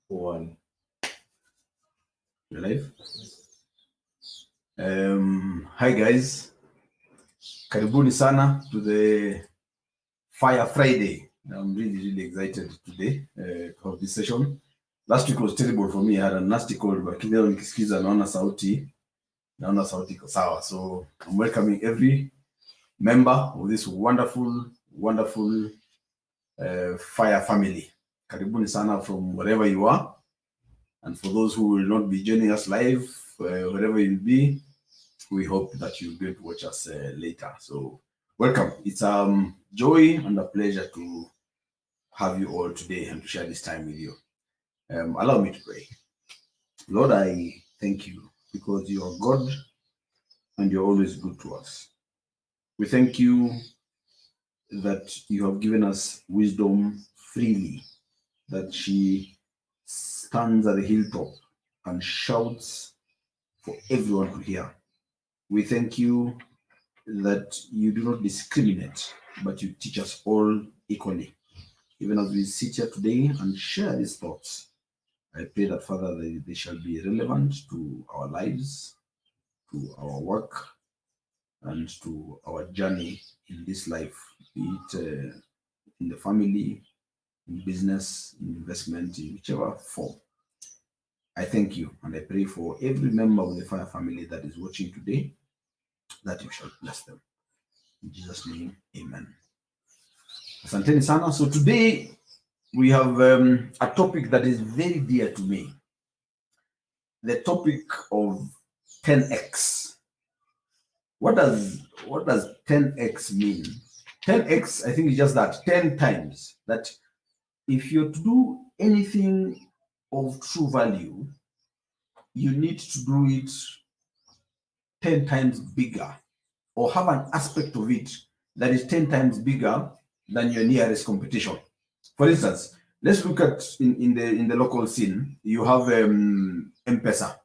One. You're live? Hi guys. Karibuni sana to the Fire Friday. I'm really excited today for this session. Last week was terrible for me. I had a nasty cold, but leo nikisikiza naona sauti iko sawa. So I'm welcoming every member of this wonderful Fire family. Karibuni sana from wherever you are. And for those who will not be joining us live, wherever you'll be, we hope that you'll be able to watch us later. So welcome. It's joy and a pleasure to have you all today and to share this time with you. Allow me to pray. Lord, I thank you because you are God and you're always good to us. We thank you that you have given us wisdom freely, that she stands at the hilltop and shouts for everyone to hear. We thank you that you do not discriminate, but you teach us all equally. Even as we sit here today and share these thoughts, I pray that, Father, they shall be relevant to our lives, to our work, and to our journey in this life, be it in the family, in business, in investment, in whichever form. I thank you and I pray for every member of the Fire family that is watching today, that you shall bless them. In Jesus' name, amen. Asanteni sana. So today we have a topic that is very dear to me. The topic of 10x. What does 10x mean? 10x, I think, is just that 10 times. That if you're to do anything of true value, you need to do it 10 times bigger, or have an aspect of it that is 10 times bigger than your nearest competition. For instance, let's look at in the local scene. You have M-Pesa.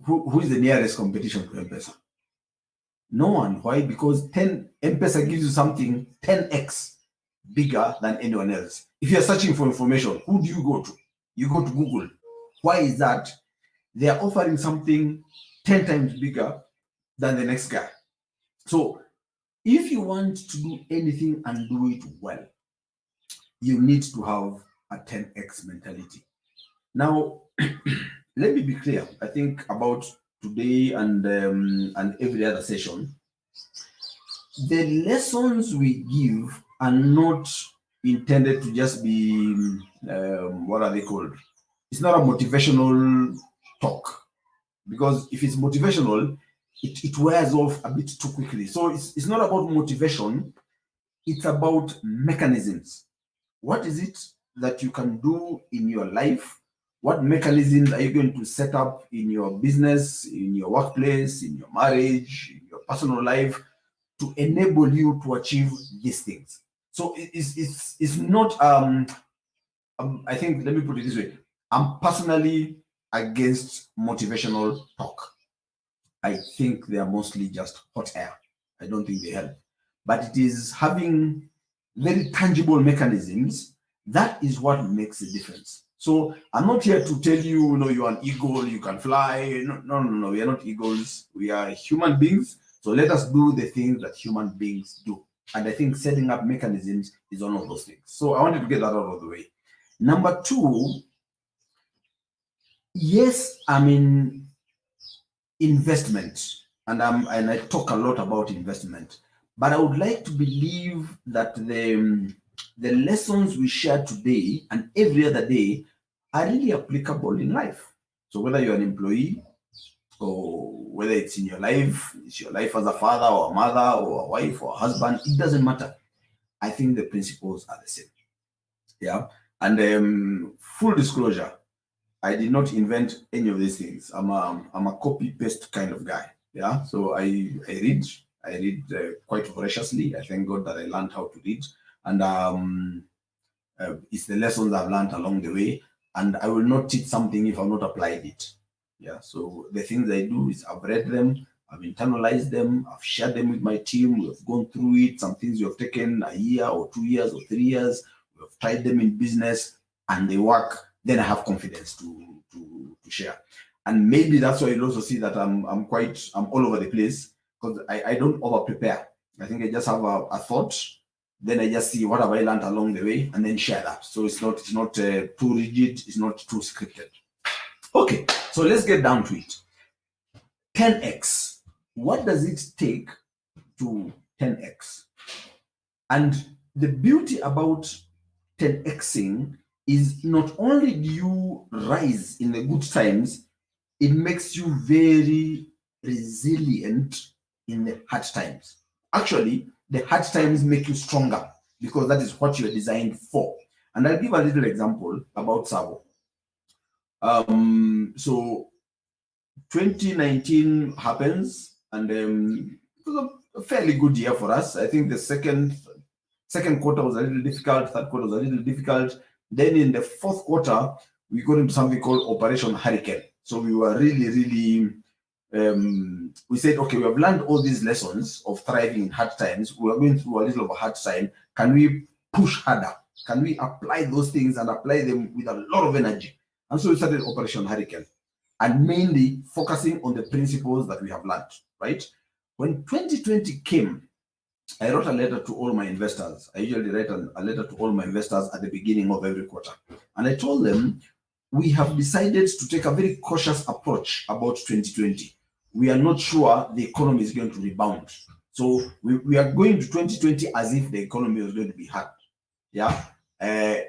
Who is the nearest competition to M-Pesa? No one. Why? Because M-Pesa gives you something 10x bigger than anyone else. If you're searching for information, who do you go to? You go to Google. Why is that? They are offering something 10 times bigger than the next guy. So if you want to do anything and do it well, you need to have a 10x mentality. Now, let me be clear. I think about today and every other session, the lessons we give are not intended to just be what are they called? It's not a motivational talk, because if it's motivational, it wears off a bit too quickly. So it's not about motivation, it's about mechanisms. What is it that you can do in your life? What mechanisms are you going to set up in your business, in your workplace, in your marriage, in your personal life, to enable you to achieve these things? So it's not I think, let me put it this way. I'm personally against motivational talk. I think they are mostly just hot air. I don't think they help. But it is having very tangible mechanisms that is what makes a difference. So I'm not here to tell you, you're an eagle, you can fly. No. We are not eagles. We are human beings. So let us do the things that human beings do. And I think setting up mechanisms is one of those things. So I wanted to get that out of the way. Number two, yes, I'm in investment, and I talk a lot about investment, but I would like to believe that the lessons we share today and every other day are really applicable in life. So whether you're an employee, or whether it's in your life, it's your life as a father or a mother or a wife or a husband, it doesn't matter. I think the principles are the same. Yeah. And full disclosure, I did not invent any of these things. I'm a copy paste kind of guy. Yeah. So I read quite voraciously. I thank God that I learned how to read, and it's the lessons I've learned along the way. And I will not teach something if I've not applied it. Yeah. So the things I do is I've read them, I've internalized them, I've shared them with my team. We've gone through it. Some things we have taken a year or 2 years or 3 years. We've tried them in business and they work. Then I have confidence to share. And maybe that's why you'll also see that I'm all over the place, because I don't over prepare. I think I just have a thought, then I just see what have I learned along the way and then share that. So it's not too rigid, it's not too scripted. Okay, so let's get down to it. 10x. What does it take to 10x? And the beauty about 10xing is not only do you rise in the good times, it makes you very resilient in the hard times. Actually, the hard times make you stronger because that is what you're designed for. And I'll give a little example about Savo. So 2019 happens, and it was a fairly good year for us. I think the second quarter was a little difficult, third quarter was a little difficult. Then in the fourth quarter, we got into something called Operation Hurricane. So we were really, we said, okay, we have learned all these lessons of thriving in hard times. We are going through a little of a hard time. Can we push harder? Can we apply those things and apply them with a lot of energy? And so we started Operation Hurricane, and mainly focusing on the principles that we have learned, right? When 2020 came, I wrote a letter to all my investors. I usually write a letter to all my investors at the beginning of every quarter. And I told them, we have decided to take a very cautious approach about 2020. We are not sure the economy is going to rebound. So we are going to 2020 as if the economy was going to be hard. Yeah.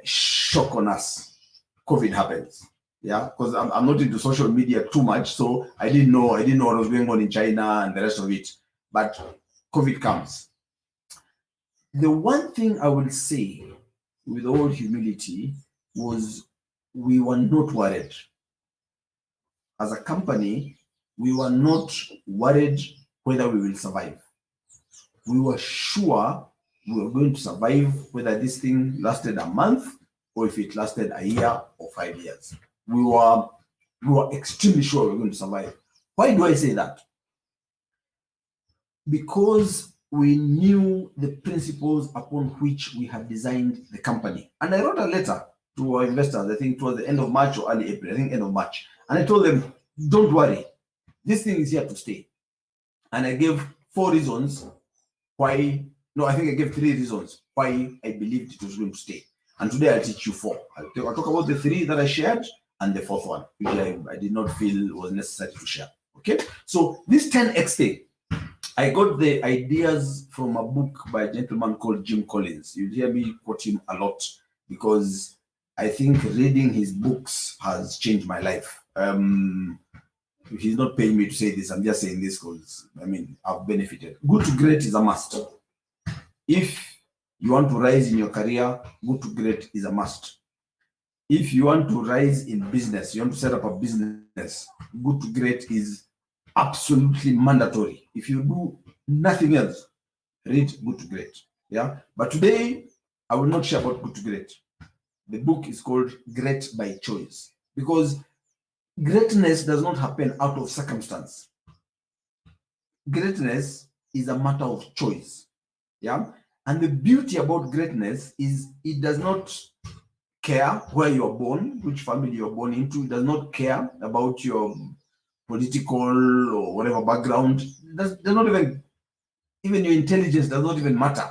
Shock on us. COVID happens. Yeah. Because I'm not into social media too much. So I didn't know what was going on in China and the rest of it. But COVID comes. The one thing I will say with all humility was we were not worried. As a company, we were not worried whether we will survive. We were sure we were going to survive, whether this thing lasted a month or if it lasted a year or 5 years. We were extremely sure we were going to survive. Why do I say that? Because we knew the principles upon which we had designed the company. And I wrote a letter to our investors, I think towards the end of March or early April, I think end of March. And I told them, don't worry, this thing is here to stay. And I gave 4 reasons why, no, I think I gave 3 reasons why I believed it was going to stay. And today I'll teach you 4. I'll talk about the 3 that I shared and the 4th one, which I did not feel was necessary to share. Okay, so this 10x thing, I got the ideas from a book by a gentleman called Jim Collins. You'll hear me quote him a lot because I think reading his books has changed my life. He's not paying me to say this. I'm just saying this because, I mean, I've benefited. Good to great is a must. If you want to rise in your career, good to great is a must. If you want to rise in business, you want to set up a business, good to great is absolutely mandatory. If you do nothing else, read good to great. Yeah. But today, I will not share about good to great. The book is called Great by Choice, because greatness does not happen out of circumstance. Greatness is a matter of choice. Yeah. And the beauty about greatness is it does not care where you are born, which family you are born into. It does not care about your political or whatever background. Does not even your intelligence does not even matter.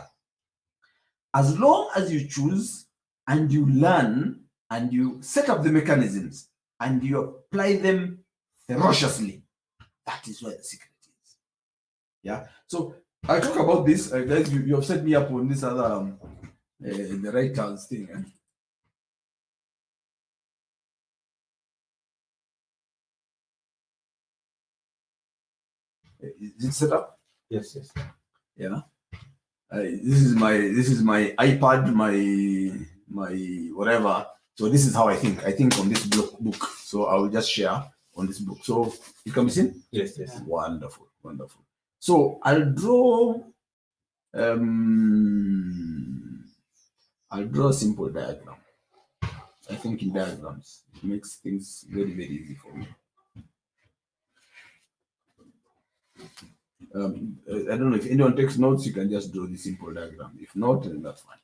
As long as you choose and you learn and you set up the mechanisms and you apply them ferociously, that is where the secret is. Yeah. So I talk about this, guys. You have set me up on this other the writers thing. Is it set up? Yes. Yeah. This is my iPad, my whatever. So this is how I think. I think on this book. So I will just share on this book. So it can be seen? Yes. Wonderful. So I'll draw a simple diagram. I think in diagrams it makes things very, very easy for me. I don't know if anyone takes notes, you can just draw the simple diagram. If not, then that's fine.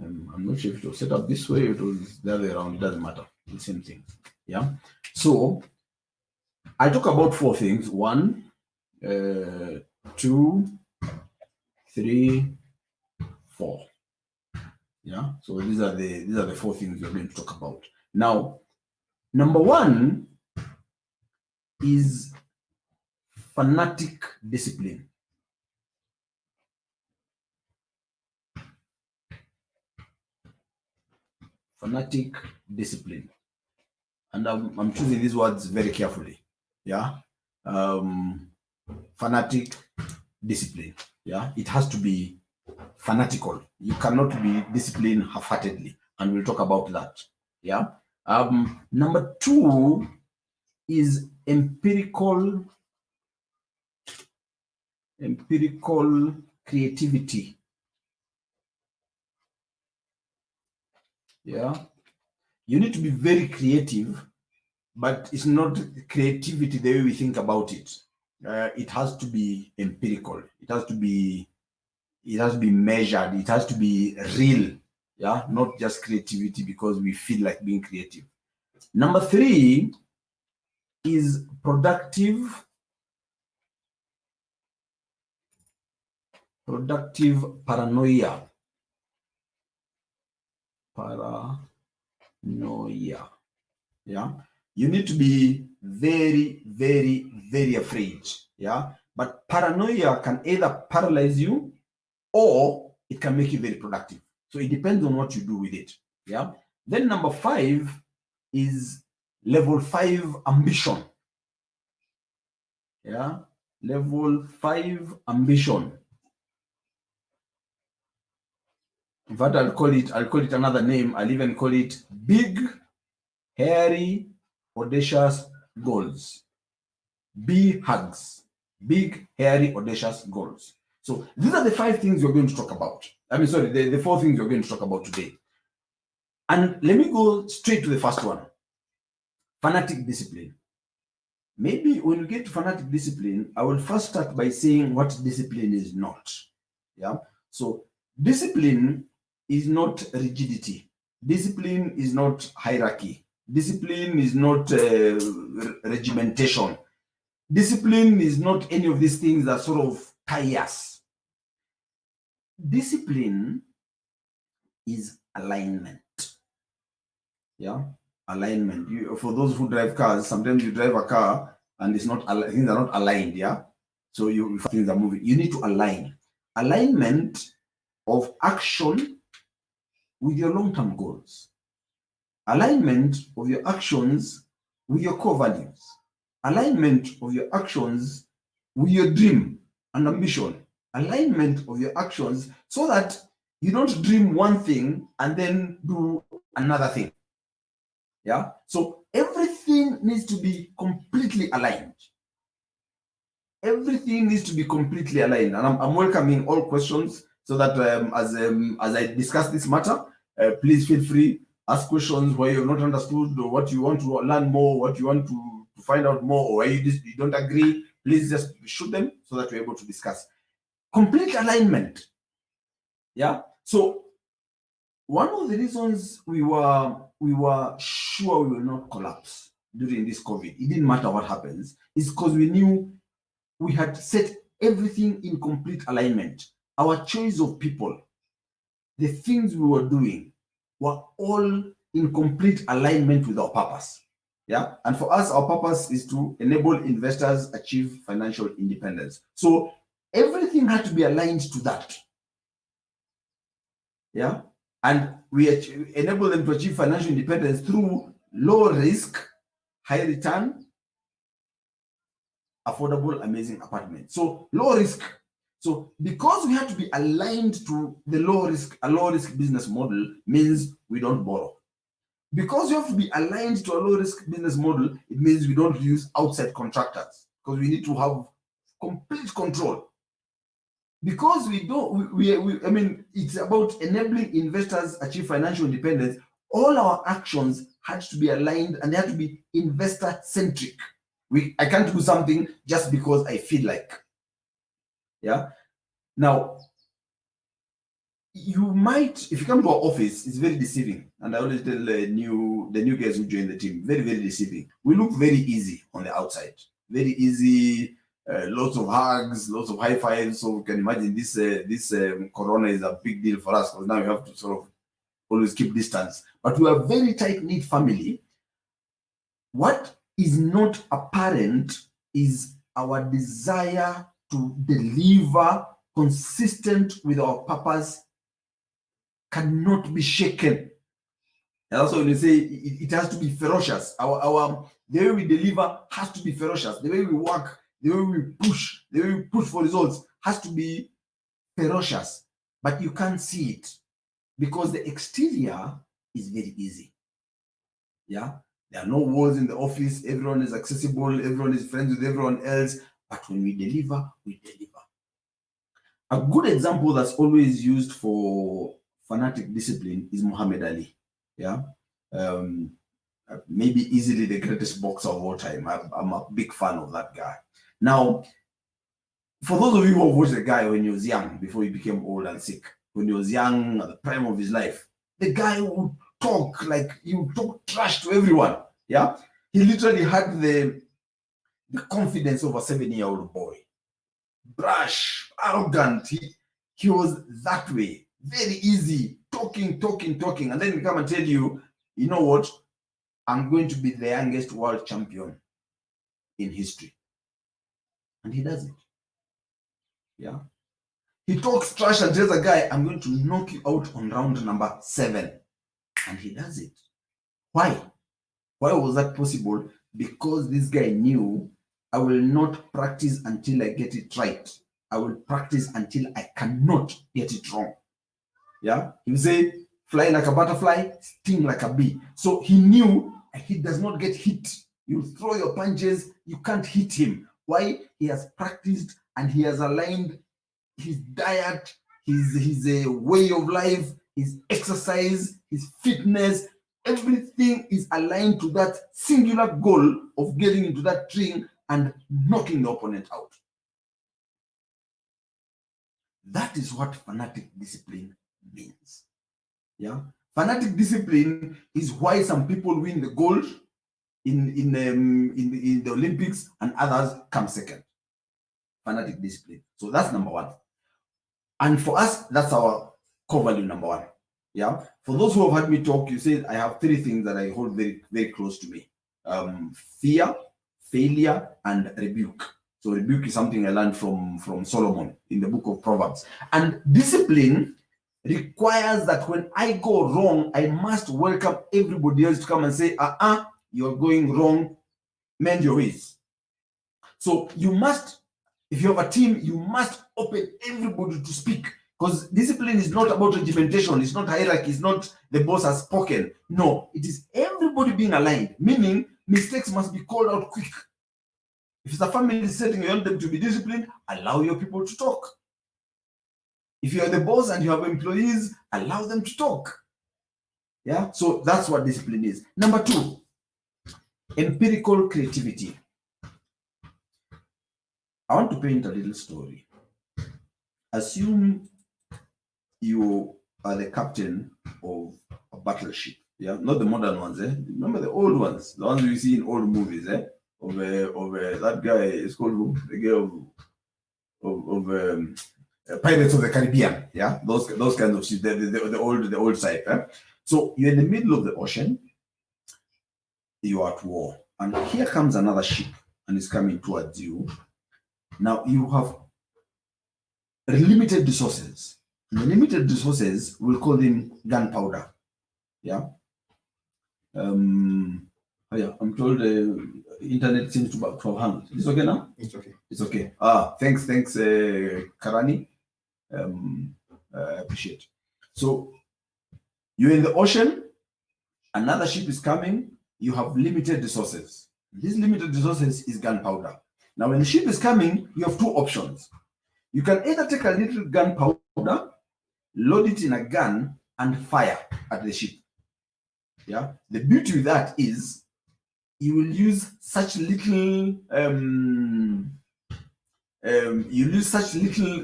I'm not sure if it was set up this way or it was the other way around. It doesn't matter. The same thing. Yeah. So I talk about 4 things. 1, 2, 3, 4. Yeah. So these are the 4 things we're going to talk about. Now, number 1 is fanatic discipline. Fanatic discipline. And I'm choosing these words very carefully. Yeah. Fanatic discipline. Yeah. It has to be fanatical. You cannot be disciplined half-heartedly. And we'll talk about that. Yeah. Number 2 is empirical creativity. Yeah, you need to be very creative, but it's not creativity the way we think about it. It has to be empirical. It has to be measured. It has to be real. Yeah, not just creativity because we feel like being creative. Number 3 is productive paranoia. Paranoia. Yeah, you need to be very, very, very afraid. Yeah, but paranoia can either paralyze you or it can make you very productive. So it depends on what you do with it. Yeah. Then number 5 is level 5 ambition. Yeah, level 5 ambition. In fact, I'll call it another name. I'll even call it big, hairy, audacious goals. BHAGs. Big, hairy, audacious goals. So these are the 5 things we're going to talk about. The 4 things we're going to talk about today. And let me go straight to the first one. Fanatic discipline. Maybe when we get to fanatic discipline, I will first start by saying what discipline is not. Yeah. So discipline is not rigidity. Discipline is not hierarchy. Discipline is not regimentation. Discipline is not any of these things that sort of tie us. Discipline is alignment. Yeah, alignment. For those who drive cars, sometimes you drive a car and it's not things are not aligned. Yeah, so things are moving. You need to align. Alignment of action with your long-term goals. Alignment of your actions with your core values. Alignment of your actions with your dream and ambition. Alignment of your actions so that you don't dream one thing and then do another thing. Yeah. So everything needs to be completely aligned. Everything needs to be completely aligned. And I'm welcoming all questions so that as I discuss this matter, please feel free, ask questions where you've not understood or what you want to learn more, what you want to find out more, or where you don't agree. Please just shoot them so that we're able to discuss. Complete alignment. Yeah. So one of the reasons we were sure we will not collapse during this COVID, it didn't matter what happens, is because we knew we had set everything in complete alignment. Our choice of people, the things we were doing, were all in complete alignment with our purpose. Yeah, and for us, our purpose is to enable investors achieve financial independence. So everything had to be aligned to that. Yeah, and we enable them to achieve financial independence through low risk, high return, affordable, amazing apartment. So low risk. So because we have to be aligned to the low risk business model means we don't borrow. Because you have to be aligned to a low risk business model, it means we don't use outside contractors because we need to have complete control. Because we don't, I mean, it's about enabling investors achieve financial independence. All our actions had to be aligned and they had to be investor centric. I can't do something just because I feel like. Yeah. Now, you might, if you come to our office, it's very deceiving. And I always tell the new guys who join the team, very, very deceiving. We look very easy on the outside, very easy. Lots of hugs, lots of high fives. So you can imagine this corona is a big deal for us because now you have to sort of always keep distance. But we are a very tight-knit family. What is not apparent is our desire to deliver consistent with our purpose cannot be shaken. And also when you say it has to be ferocious, the way we deliver has to be ferocious. The way we work, the way we push for results has to be ferocious, but you can't see it because the exterior is very easy. Yeah, There are no walls in the office. Everyone is accessible. Everyone is friends with everyone else. But when we deliver, we deliver. A good example that's always used for fanatic discipline is Muhammad Ali. Yeah. Maybe easily the greatest boxer of all time. I'm a big fan of that guy. Now, for those of you who have watched the guy when he was young, before he became old and sick, when he was young, at the prime of his life, the guy would talk like he would talk trash to everyone. Yeah. He literally had the confidence of a 7-year-old boy. Brash, arrogant. He was that way. Very easy. Talking. And then he come and tell you, you know what? I'm going to be the youngest world champion in history. And he does it. Yeah. He talks trash and tells a guy, I'm going to knock you out on round number 7. And he does it. Why? Why was that possible? Because this guy knew, I will not practice until I get it right. I will practice until I cannot get it wrong. Yeah. He would say, fly like a butterfly, sting like a bee. So he knew he does not get hit. You throw your punches, you can't hit him. Why? He has practiced and he has aligned his diet, his way of life, his exercise, his fitness, everything is aligned to that singular goal of getting into that ring and knocking the opponent out. That is what fanatic discipline means. Yeah, fanatic discipline is why some people win the gold in the Olympics and others come second. Fanatic discipline. So that's number one. And for us, that's our core value number one. Yeah. For those who have heard me talk, you said I have 3 things that I hold very, very close to me: fear, failure, and rebuke. So rebuke is something I learned from Solomon in the book of Proverbs. And discipline requires that when I go wrong, I must welcome everybody else to come and say, you're going wrong, mend your ways. So you must, if you have a team, you must open everybody to speak, because discipline is not about regimentation, it's not hierarchy, it's not the boss has spoken. No, it is everybody being aligned, meaning mistakes must be called out quick. If it's a family setting, you want them to be disciplined, allow your people to talk. If you're the boss and you have employees, allow them to talk. Yeah, so that's what discipline is. Number 2, empirical creativity. I want to paint a little story. Assume you are the captain of a battleship. Yeah, not the modern ones. Remember the old ones, the ones you see in old movies. Of that guy is called the guy of Pirates of the Caribbean. Yeah, those kinds of ships. The old type. So you're in the middle of the ocean. You are at war, and here comes another ship, and it's coming towards you. Now you have limited resources. And the limited resources, we'll call them gunpowder. Yeah. Yeah. I'm told the internet seems to have hung. Is it okay now? It's okay. It's okay. Thanks, Karani. I appreciate. So you're in the ocean. Another ship is coming. You have limited resources. These limited resources is gunpowder. Now, when the ship is coming, you have 2 options. You can either take a little gunpowder, load it in a gun, and fire at the ship. Yeah. The beauty with that is you will use such little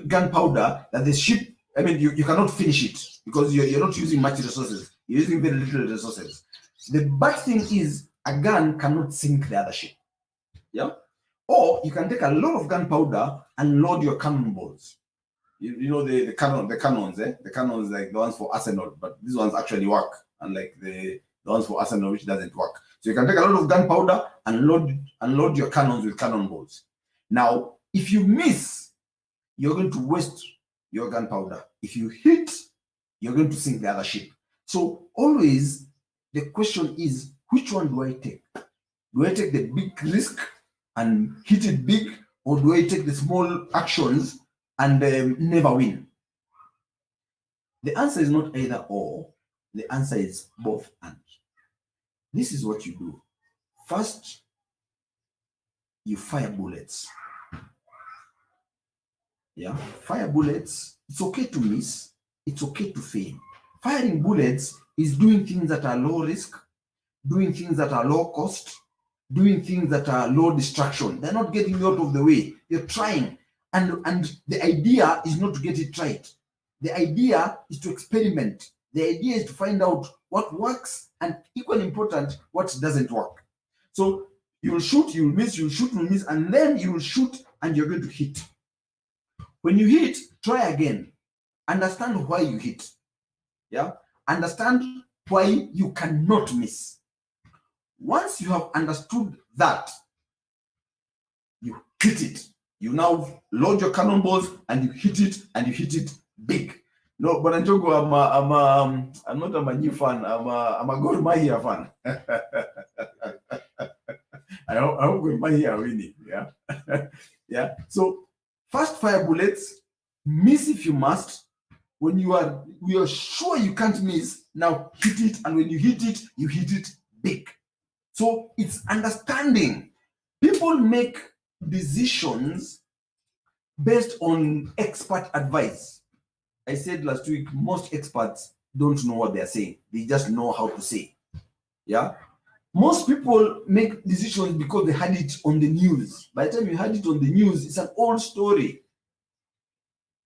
gunpowder that the ship, I mean, you cannot finish it because you're not using much resources. You're using very little resources. The bad thing is a gun cannot sink the other ship. Yeah. Or you can take a lot of gunpowder and load your cannonballs. You know the cannons, the cannons like the ones for Arsenal, but these ones actually work, unlike the ones for Arsenal which doesn't work. So you can take a lot of gunpowder and load your cannons with cannonballs. Now, if you miss, you're going to waste your gunpowder. If you hit, you're going to sink the other ship. So always the question is, which one do I take? Do I take the big risk and hit it big, or do I take the small actions and never win? The answer is not either or. The answer is both and. This is what you do. First, you fire bullets. Yeah, fire bullets. It's okay to miss. It's okay to fail. Firing bullets is doing things that are low risk, doing things that are low cost, doing things that are low distraction. They're not getting you out of the way. You're trying. And the idea is not to get it right. The idea is to experiment. The idea is to find out what works and, equally important, what doesn't work. So you will shoot, you will miss, you will shoot, you will miss, and then you will shoot and you're going to hit. When you hit, try again. Understand why you hit. Yeah? Understand why you cannot miss. Once you have understood that, you hit it. You now load your cannonballs and you hit it big. No, but Njogo, I'm not a Manu fan. I'm a Gor Mahia fan. I hope Gor Mahia are winning. Yeah, yeah. So first fire bullets, miss if you must. When we are sure you can't miss, now hit it, and when you hit it big. So it's understanding. People make decisions based on expert advice. I said last week, most experts don't know what they're saying. They just know how to say. Yeah. Most people make decisions because they had it on the news. By the time you had it on the news, it's an old story.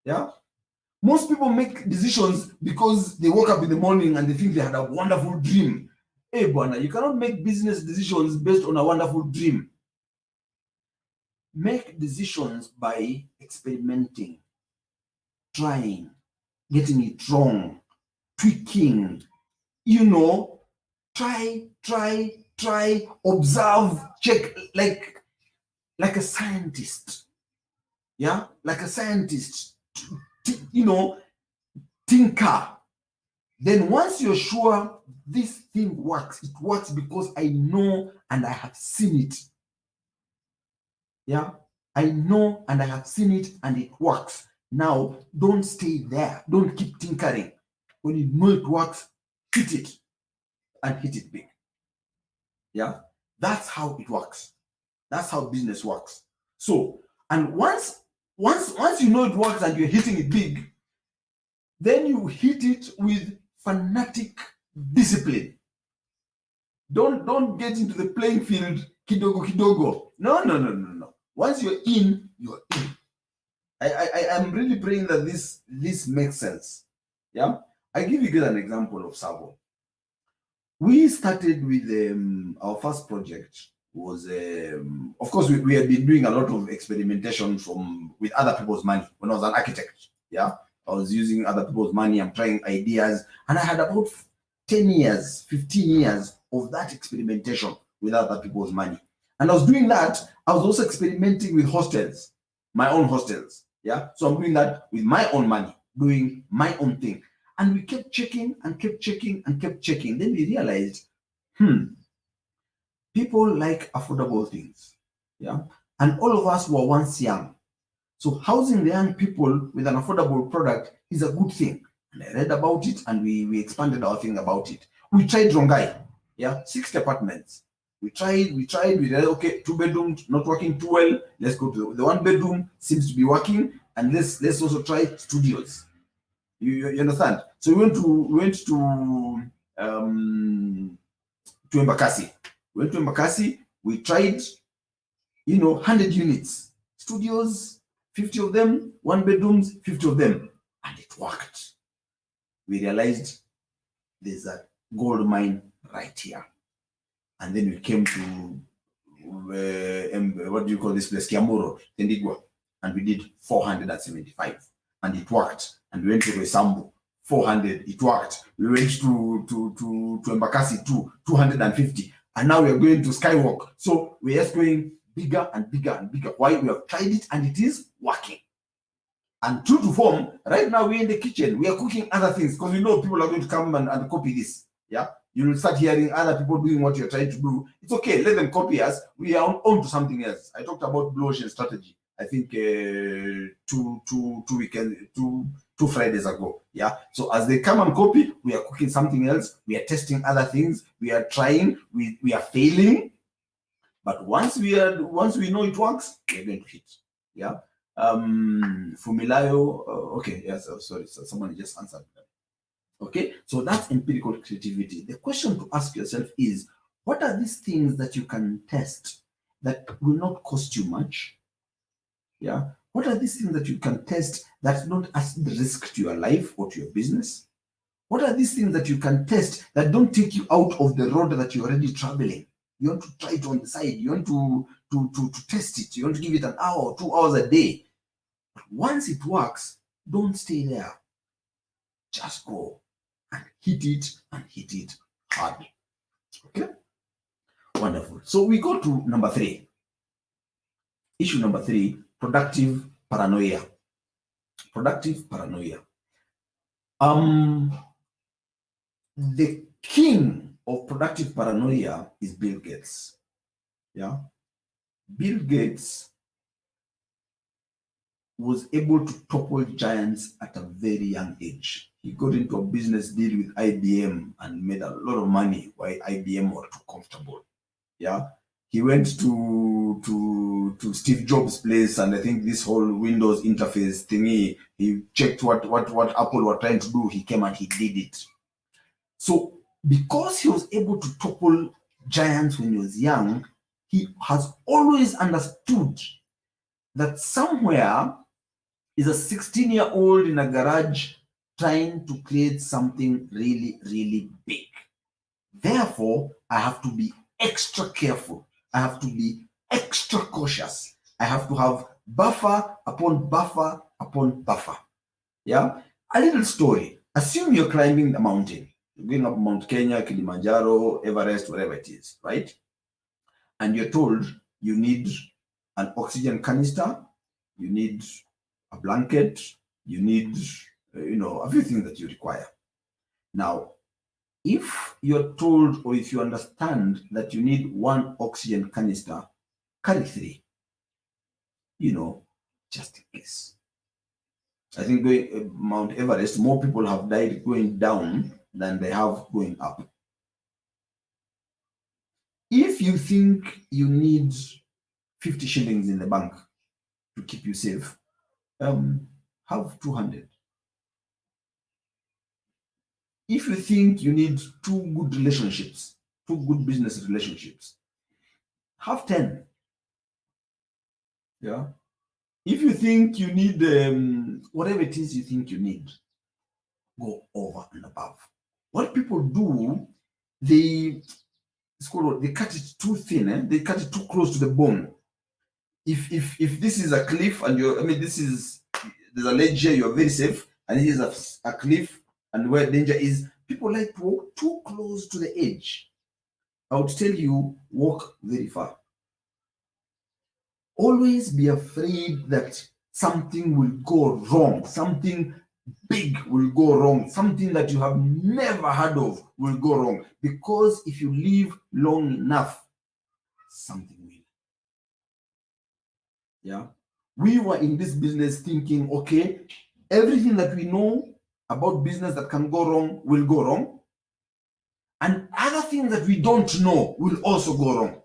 Yeah. Most people make decisions because they woke up in the morning and they think they had a wonderful dream. Hey, Bwana, you cannot make business decisions based on a wonderful dream. Make decisions by experimenting, trying, getting it wrong, tweaking, try, observe, check, like a scientist. Yeah, like a scientist, tinker. Then once you're sure this thing works, it works because I know and I have seen it. Yeah, I know and I have seen it and it works. Now, don't stay there. Don't keep tinkering. When you know it works, hit it and hit it big. Yeah, that's how it works. That's how business works. So, and once you know it works and you're hitting it big, then you hit it with fanatic discipline. Don't get into the playing field kidogo. No. Once you're in, you're in. I am really praying that this makes sense. Yeah. I give you guys an example of Savo. We started with our first project was of course we had been doing a lot of experimentation with other people's money when I was an architect. Yeah. I was using other people's money. I'm trying ideas, and I had about 10 years, 15 years of that experimentation with other people's money. And I was doing that. I was also experimenting with hostels, my own hostels. Yeah. So I'm doing that with my own money, doing my own thing. And we kept checking and kept checking and kept checking. Then we realized, people like affordable things. Yeah. And all of us were once young. So housing the young people with an affordable product is a good thing. And I read about it and we expanded our thing about it. We tried Rongai. Yeah, 6 apartments. We tried, okay, 2 bedrooms, not working too well. Let's go to the 1 bedroom, seems to be working. And let's also try studios. You understand? So we went to Embakasi. We went to Embakasi. We tried, 100 units, studios, 50 of them, 1 bedrooms, 50 of them, and it worked. We realized there's a gold mine right here, and then we came to what do you call this place, Kiamuro, Tendigwa, and we did 475, and it worked. And we went to Resambu, 400, it worked. We went to Embakasi, 250, and now we are going to Skywalk. So we're just going bigger and bigger and bigger. Why? We have tried it and it is working. And true to form, right now we're in the kitchen. We are cooking other things because we know people are going to come and copy this. Yeah, you will start hearing other people doing what you're trying to do. It's okay, let them copy us. We are on to something else. I talked about blue ocean strategy, I think 2 Fridays ago. Yeah. So as they come and copy, we are cooking something else. We are testing other things. We are trying. We are failing. But once we know it works, we're going to hit. Yeah. Fumilayo. Okay. Yes. Sorry. So someone just answered. Okay. So that's empirical creativity. The question to ask yourself is, what are these things that you can test that will not cost you much? Yeah. What are these things that you can test that don't add risk to your life or to your business? What are these things that you can test that don't take you out of the road that you're already traveling? You want to try it on the side. You want to test it. You want to give it an hour or 2 hours a day. But once it works, don't stay there. Just go and hit it hard. Okay? Wonderful. So we go to number 3. Issue number 3, productive paranoia. Productive paranoia. The king of productive paranoia is Bill Gates. Yeah. Bill Gates was able to topple giants at a very young age. He got into a business deal with IBM and made a lot of money while IBM were too comfortable. Yeah. He went to Steve Jobs' place, and I think this whole Windows interface thingy, he checked what Apple were trying to do. He came and he did it. So because he was able to topple giants when he was young, he has always understood that somewhere is a 16-year-old in a garage trying to create something really, really big. Therefore, I have to be extra careful. I have to be extra cautious. I have to have buffer upon buffer upon buffer. Yeah? A little story. Assume you're climbing the mountain. You're going up Mount Kenya, Kilimanjaro, Everest, whatever it is, right? And you're told you need an oxygen canister, you need a blanket, you need, a few things that you require. Now, if you're told or if you understand that you need 1 oxygen canister, carry 3, just in case. I think going Mount Everest, more people have died going down than they have going up. If you think you need 50 shillings in the bank to keep you safe, have 200. If you think you need 2 good relationships, 2 good business relationships, have 10. Yeah. If you think you need whatever it is you think you need, go over and above. What people do, they cut it too thin, they cut it too close to the bone. If this is a cliff and there's a ledge here, you're very safe, and it is a cliff and where danger is, people like to walk too close to the edge. I would tell you, walk very far. Always be afraid that something will go wrong, something big will go wrong, something that you have never heard of will go wrong. Because if you live long enough, something will. Yeah. We were in this business thinking, okay, everything that we know about business that can go wrong will go wrong. And other things that we don't know will also go wrong.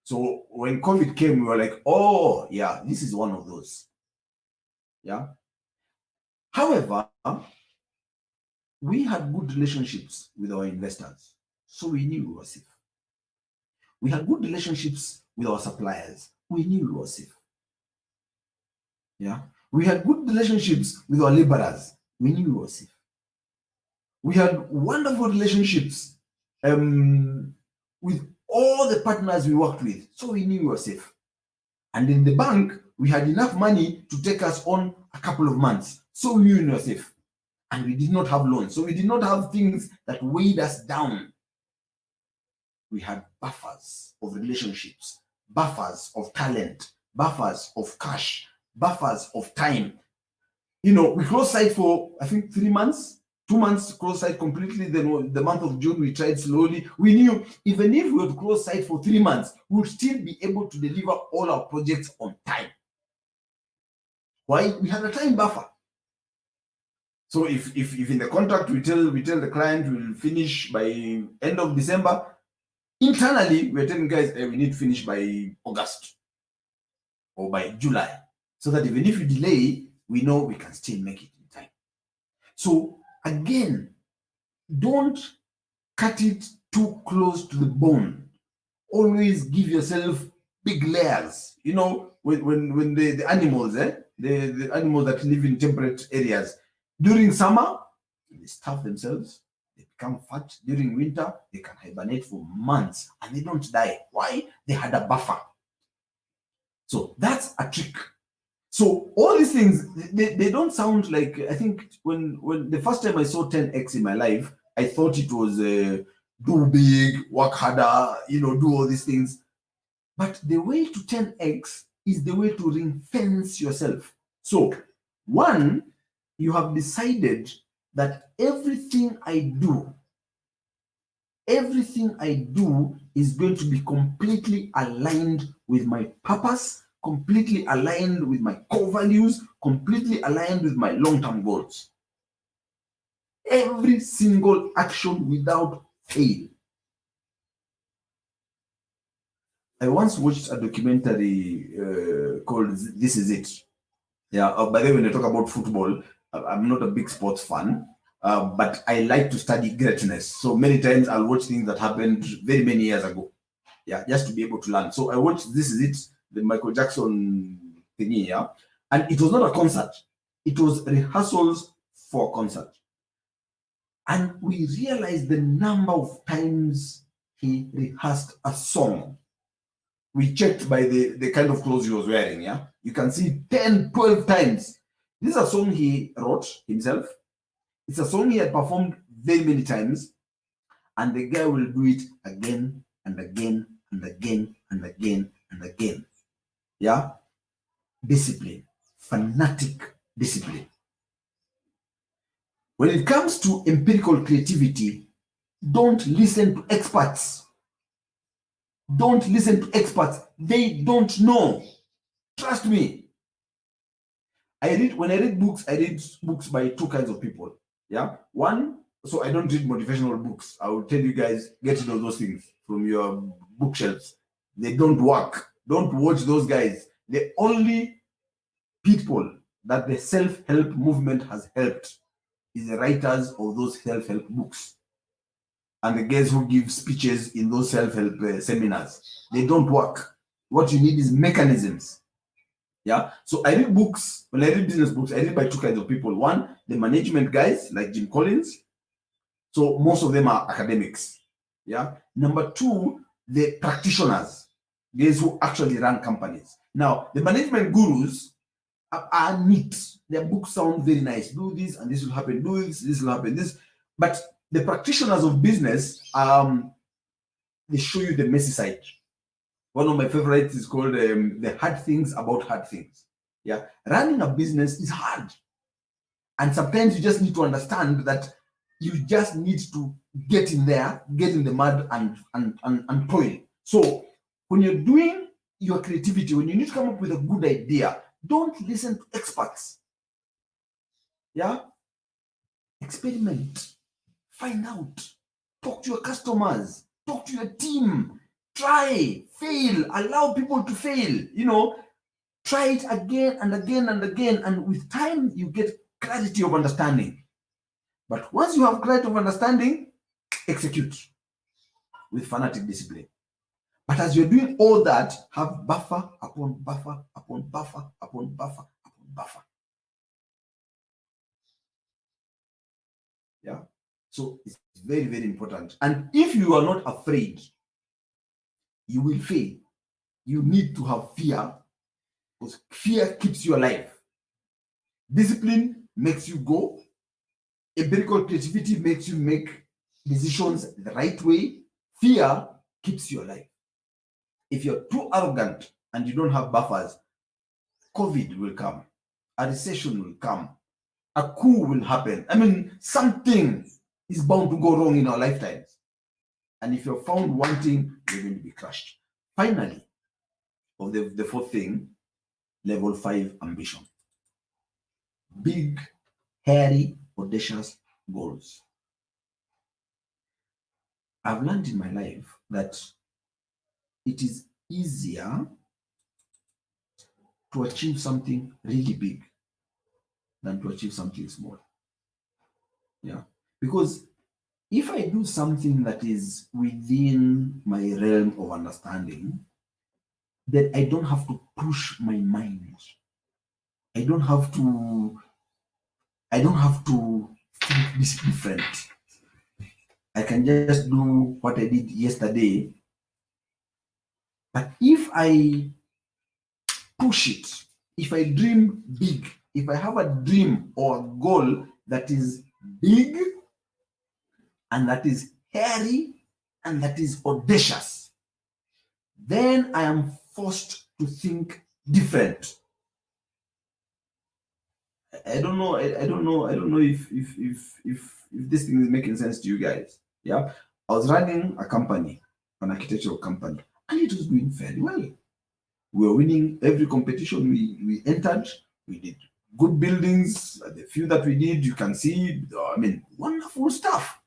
So when COVID came, we were like, oh, yeah, this is one of those. Yeah. However, we had good relationships with our investors, so we knew we were safe. We had good relationships with our suppliers. We knew we were safe. Yeah. We had good relationships with our laborers. We knew we were safe. We had wonderful relationships with all the partners we worked with, so we knew we were safe. And in the bank, we had enough money to take us on a couple of months, so we knew we were safe. And we did not have loans, so we did not have things that weighed us down. We had buffers of relationships, buffers of talent, buffers of cash, buffers of time. We closed site for, I think, 3 months. 2 months close site completely. Then the month of June, we tried slowly. We knew even if we would close site for 3 months, we would still be able to deliver all our projects on time. Why? We had a time buffer. So if in the contract we tell the client we'll finish by end of December, Internally, we're telling guys, we need to finish by August or by July, so that even if you delay, we know we can still make it in time. So again, don't cut it too close to the bone. Always give yourself big layers. You know, when the animals, the animals that live in temperate areas, during summer, they starve themselves, they become fat. During winter, they can hibernate for months and they don't die. Why? They had a buffer. So that's a trick. So all these things, they don't sound like, I think when the first time I saw 10x in my life, I thought it was do big, work harder, you know, do all these things. But the way to 10x is the way to ring fence yourself. So one, you have decided that everything I do is going to be completely aligned with my purpose, completely aligned with my core values, completely aligned with my long-term goals. Every single action without fail. I once watched a documentary called This Is It. Yeah, by the way, when I talk about football, I'm not a big sports fan, but I like to study greatness. So many times I'll watch things that happened very many years ago. Yeah, just to be able to learn. So I watched This Is It, the Michael Jackson thingy, yeah. And it was not a concert, it was rehearsals for a concert. And we realized the number of times he rehearsed a song. We checked by the kind of clothes he was wearing, yeah. You can see 10, 12 times. This is a song he wrote himself. It's a song he had performed very many times. And the guy will do it again and again and again and again and again. Yeah? Discipline. Fanatic discipline. When it comes to empirical creativity, don't listen to experts. Don't listen to experts. They don't know. Trust me. When I read books, I read books by two kinds of people. Yeah. One, so I don't read motivational books. I will tell you guys, get rid of those things from your bookshelves. They don't work. Don't watch those guys. The only people that the self-help movement has helped is the writers of those self-help books and the guys who give speeches in those self-help seminars. They don't work. What you need is mechanisms. Yeah. So I read books. When I read business books, I read by two kinds of people. One, the management guys like Jim Collins. So most of them are academics. Yeah. Number two, the practitioners, guys who actually run companies. Now, the management gurus are neat. Their books sound very nice. Do this and this will happen. Do this will happen. This, but the practitioners of business, they show you the messy side. One of my favorites is called The Hard Things About Hard Things. Yeah, running a business is hard. And sometimes you just need to understand that you just need to get in there, get in the mud and toil. So when you're doing your creativity, when you need to come up with a good idea, don't listen to experts. Yeah? Experiment. Find out. Talk to your customers. Talk to your team. Try, fail, allow people to fail. You know, try it again and again and again. And with time, you get clarity of understanding. But once you have clarity of understanding, execute with fanatic discipline. But as you're doing all that, have buffer upon buffer upon buffer upon buffer upon buffer. Yeah. So it's very, very important. And if you are not afraid, you will fail. You need to have fear because fear keeps you alive. Discipline makes you go. Empirical creativity makes you make decisions the right way. Fear keeps you alive. If you're too arrogant and you don't have buffers, COVID will come, a recession will come, a coup will happen. I mean, something is bound to go wrong in our lifetimes. And if you're found wanting, you're going to be crushed. Finally, of the fourth thing, level 5 ambition. Big, hairy, audacious goals. I've learned in my life that it is easier to achieve something really big than to achieve something small. Yeah. Because if I do something that is within my realm of understanding, then I don't have to push my mind. I don't have to think this different. I can just do what I did yesterday. But if I push it, if I dream big, if I have a dream or a goal that is big and that is hairy and that is audacious, then I am forced to think different. I don't know. I don't know. I don't know if this thing is making sense to you guys. Yeah, I was running a company, an architectural company, and it was doing fairly well. We were winning every competition we entered. We did good buildings. The few that we did, you can see. I mean, wonderful stuff.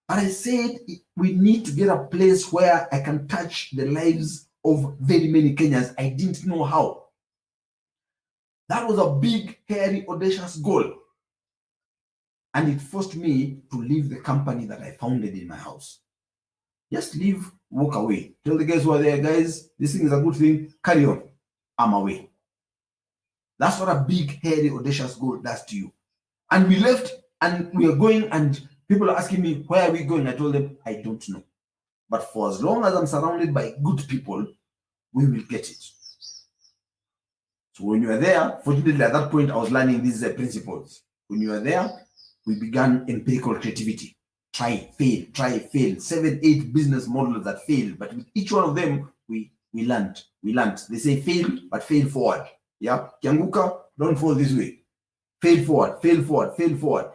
But I said we need to get a place where I can touch the lives of very many Kenyans. I didn't know how. That was a big, hairy, audacious goal. And it forced me to leave the company that I founded in my house. Just leave, walk away. Tell the guys who are there, guys, this thing is a good thing. Carry on. I'm away. That's what a big, hairy, audacious goal does to you. And we left and we are going, and people are asking me, where are we going? I told them, I don't know. But for as long as I'm surrounded by good people, we will get it. So when you are there, fortunately at that point, I was learning these principles. When you are there, we began empirical creativity. Try, fail. 7, 8 business models that failed. But with each one of them, we learned. They say fail, but fail forward. Yeah, Kianguka, don't fall this way. Fail forward.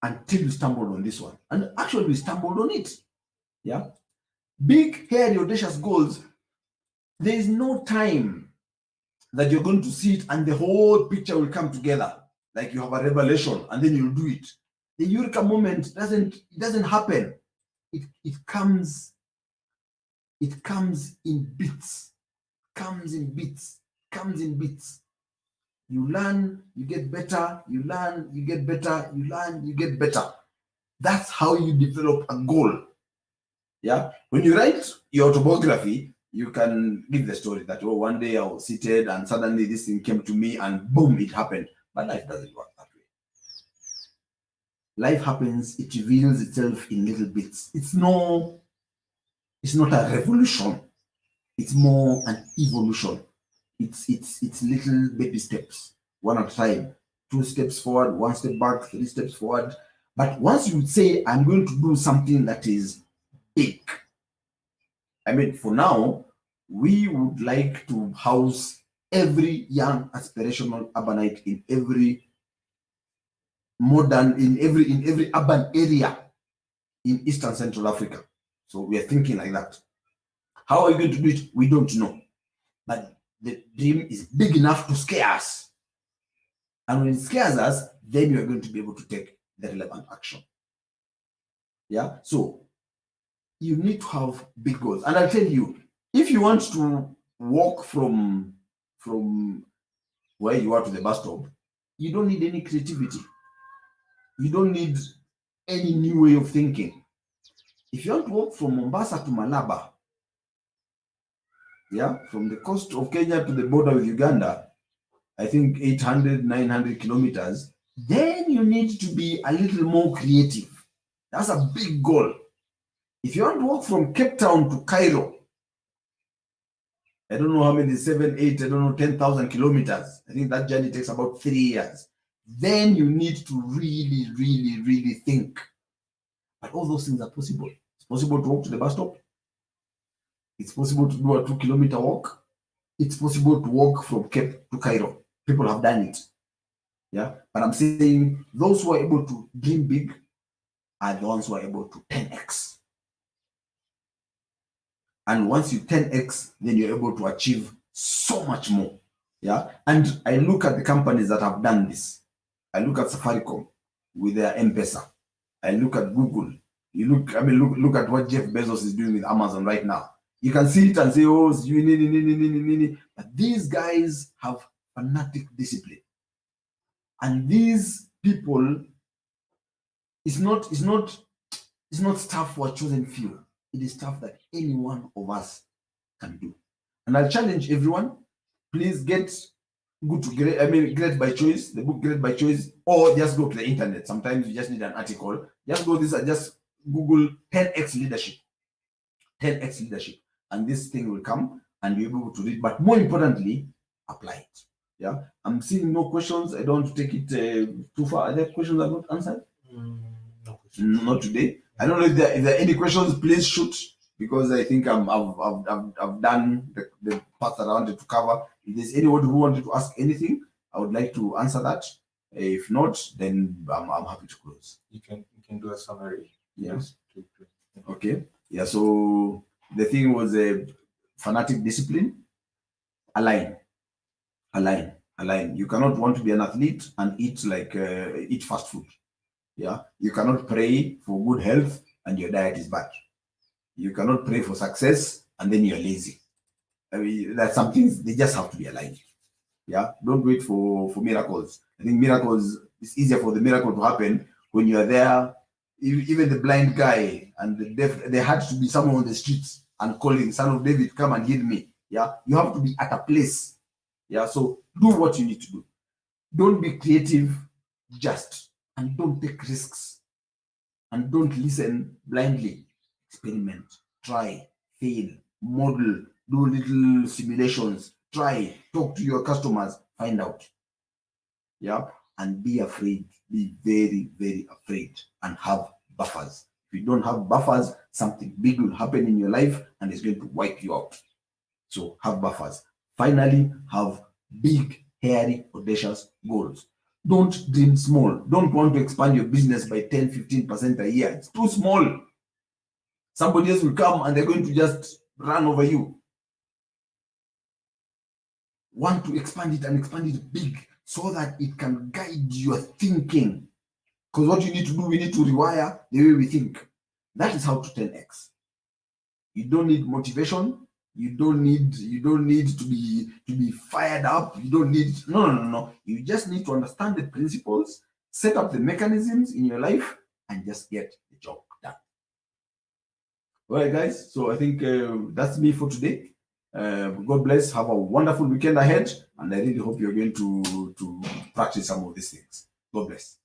Until you stumbled on this one. And actually, we stumbled on it. Yeah. Big, hairy, audacious goals. There is no time that you're going to see it and the whole picture will come together. Like you have a revelation and then you'll do it. The eureka moment doesn't happen. It comes in bits. You learn, you get better, you learn, you get better, you learn, you get better. That's how you develop a goal. Yeah. When you write your autobiography, you can give the story that, oh, one day I was seated and suddenly this thing came to me and boom, it happened. But life doesn't work that way. Life happens, it reveals itself in little bits. It's not a revolution. It's more an evolution. It's little baby steps, one at a time. 2 steps forward, 1 step back, 3 steps forward. But once you say, I'm going to do something that is big, I mean, for now, we would like to house every young aspirational urbanite in every urban area in Eastern Central Africa. So we are thinking like that. How are you going to do it? We don't know. But the dream is big enough to scare us. And when it scares us, then you are going to be able to take the relevant action. Yeah. So you need to have big goals. And I'll tell you, if you want to walk from where you are to the bus stop, you don't need any creativity. You don't need any new way of thinking. If you want to walk from Mombasa to Malaba, yeah, from the coast of Kenya to the border with Uganda, I think 800, 900 kilometers, then you need to be a little more creative. That's a big goal. If you want to walk from Cape Town to Cairo, I don't know how many, 7, 8, I don't know, 10,000 kilometers. I think that journey takes about 3 years. Then you need to really, really, really think. But all those things are possible. It's possible to walk to the bus stop. It's possible to do a 2-kilometer walk. It's possible to walk from Cape to Cairo. People have done it. Yeah. But I'm saying those who are able to dream big are the ones who are able to 10x. And once you 10x, then you're able to achieve so much more. Yeah. And I look at the companies that have done this. I look at Safaricom with their M-Pesa. I look at Google. You look at what Jeff Bezos is doing with Amazon right now. You can see it and say, oh, but these guys have fanatic discipline. And these people, it's not stuff for a chosen few. It is stuff that any one of us can do. And I'll challenge everyone, please get Great by Choice, the book Great by Choice, or just go to the internet. Sometimes you just need an article. Just go this and just Google 10x leadership. 10x leadership. And this thing will come and you'll be able to read. But more importantly, apply it. Yeah. I'm seeing no questions. I don't want to take it too far. Are there questions I've not answered? No questions. Not today. I don't know if there are any questions. Please shoot, because I think I've done the part that I wanted to cover. If there's anyone who wanted to ask anything, I would like to answer that. If not, then I'm happy to close. You can do a summary. Yes. Okay. Yeah. So the thing was a fanatic discipline. Align. You cannot want to be an athlete and eat fast food. Yeah. You cannot pray for good health and your diet is bad. You cannot pray for success and then you're lazy. I mean, that's some things, they just have to be aligned. Yeah. Don't wait for miracles. I think miracles, it's easier for the miracle to happen when you are there. Even the blind guy and the deaf, there had to be someone on the streets and calling, Son of David, come and heal me. Yeah. You have to be at a place. Yeah. So do what you need to do. Don't be creative, and don't take risks, and don't listen blindly. Experiment, try, fail, model, do little simulations, try, talk to your customers, find out. Yeah. And be afraid, be very, very afraid, and have buffers. If you don't have buffers, something big will happen in your life and it's going to wipe you out. So have buffers. Finally, have big, hairy, audacious goals. Don't dream small. Don't want to expand your business by 10, 15% a year. It's too small. Somebody else will come and they're going to just run over you. Want to expand it and expand it big so that it can guide your thinking. Because what you need to do, we need to rewire the way we think. That is how to 10x. You don't need motivation. You don't need to be fired up. You don't need no. You just need to understand the principles, set up the mechanisms in your life, and just get the job done. All right, guys. So I think that's me for today. God bless. Have a wonderful weekend ahead, and I really hope you're going to practice some of these things. God bless.